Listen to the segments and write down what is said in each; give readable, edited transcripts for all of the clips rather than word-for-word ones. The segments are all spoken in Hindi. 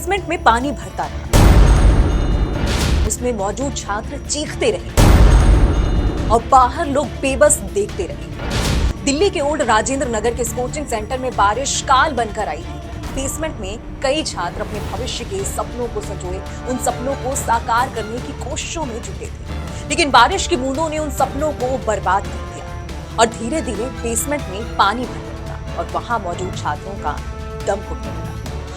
बेसमेंट में पानी भरता रहा। उसमें मौजूद छात्र चीखते रहे और बाहर लोग बेबस देखते रहे। दिल्ली के ओल्ड राजेंद्र नगर के इस कोचिंग सेंटर में बारिश काल बनकर आई थी। बेसमेंट में कई छात्र अपने भविष्य के सपनों को संजोए उन सपनों को साकार करने की कोशिशों में जुटे थे, लेकिन बारिश की बूंदों ने उन सपनों को बर्बाद कर दिया और धीरे धीरे बेसमेंट में पानी भरने लगा और वहां मौजूद छात्रों का दम घुटने लगा।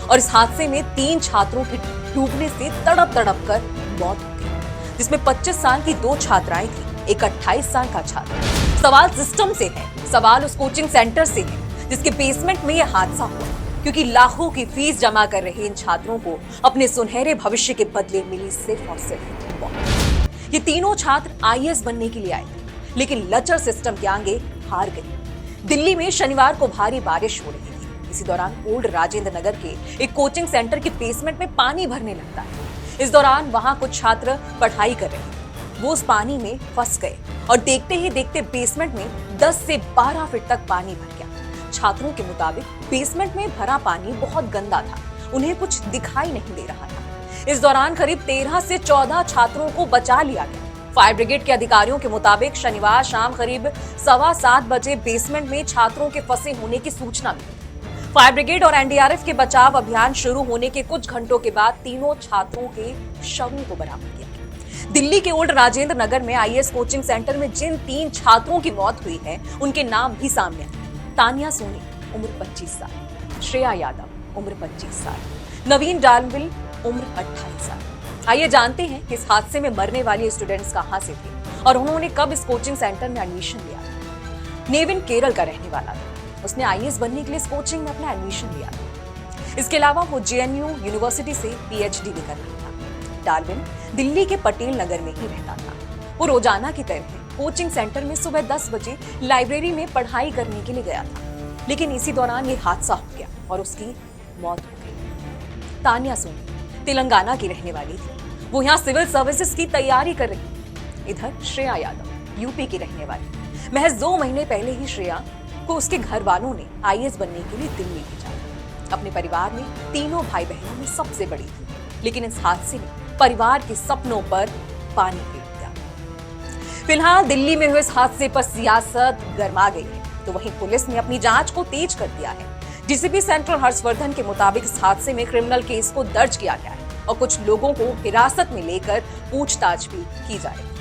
और इस हादसे में 3 छात्रों की डूबने से तड़प कर मौत हो गई, जिसमें 25 साल की 2 छात्राएं थी, एक 28 साल का छात्र। सवाल सिस्टम से है, सवाल उस कोचिंग सेंटर से है जिसके बेसमेंट में यह हादसा हुआ, क्योंकि लाखों की फीस जमा कर रहे इन छात्रों को अपने सुनहरे भविष्य के बदले मिली सिर्फ और सिर्फ मौत। ये तीनों छात्र आईएएस बनने के लिए आए थे, लेकिन लचर सिस्टम के आगे हार गए। दिल्ली में शनिवार को भारी बारिश हो रही थी। इसी दौरान ओल्ड राजेंद्र नगर के एक कोचिंग सेंटर के बेसमेंट में पानी भरने लगता है। इस दौरान वहां कुछ छात्र पढ़ाई कर रहे थे। वो उस पानी में फंस गए और देखते ही देखते बेसमेंट में 10 से 12 फीट तक पानी भर गया। छात्रों के मुताबिक बेसमेंट में भरा पानी बहुत गंदा था, उन्हें कुछ दिखाई नहीं दे रहा था। इस दौरान करीब 13 से 14 छात्रों को बचा लिया गया। फायर ब्रिगेड के अधिकारियों के मुताबिक शनिवार शाम करीब 7:15 बजे बेसमेंट में छात्रों के फंसे होने की सूचना मिली। फायर ब्रिगेड और एनडीआरएफ के बचाव अभियान शुरू होने के कुछ घंटों के बाद तीनों छात्रों के शवों को बरामद किया गया। दिल्ली के ओल्ड राजेंद्र नगर में आईएएस कोचिंग सेंटर में जिन 3 छात्रों की मौत हुई है, उनके नाम भी सामने आए। तानिया सोनी उम्र 25 साल, श्रेया यादव उम्र 25 साल, नवीन डालविल उम्र 28 साल। आइए जानते हैं कि इस हादसे में मरने वाले स्टूडेंट्स कहां से थे और उन्होंने कब इस कोचिंग सेंटर में एडमिशन लिया। नेविन केरल का रहने वाला था। उसने आईएएस बनने के लिए इस कोचिंग में अपना एडमिशन लिया था। इसके अलावा वो जेएनयू यूनिवर्सिटी से पीएचडी भी कर रहा था। डालविन दिल्ली के पटेल नगर में ही रहता था। वो रोजाना की तरह कोचिंग सेंटर में सुबह 10 बजे लाइब्रेरी में पढ़ाई करने के लिए गया था, लेकिन इसी दौरान ये हादसा हो गया और उसकी मौत हो गई। तानिया सोनी तेलंगाना की रहने वाली थी। वो यहाँ सिविल सर्विसेज की तैयारी कर रही थी। इधर श्रेया यादव यूपी की रहने वाली। महज 2 महीने पहले ही श्रेया को उसके घर वालों ने आईएएस बनने के लिए दिल्ली भेजा। अपने परिवार में तीनों भाई बहनों में सबसे बड़ी थी, लेकिन इस हादसे ने परिवार के सपनों पर पानी फेर दिया। फिलहाल दिल्ली में हुए इस हादसे पर सियासत गर्मा गई है, तो वहीं पुलिस ने अपनी जांच को तेज कर दिया है। डीसीपी सेंट्रल हर्षवर्धन के मुताबिक इस हादसे में क्रिमिनल केस को दर्ज किया गया है और कुछ लोगों को हिरासत में लेकर पूछताछ भी की जाएगी।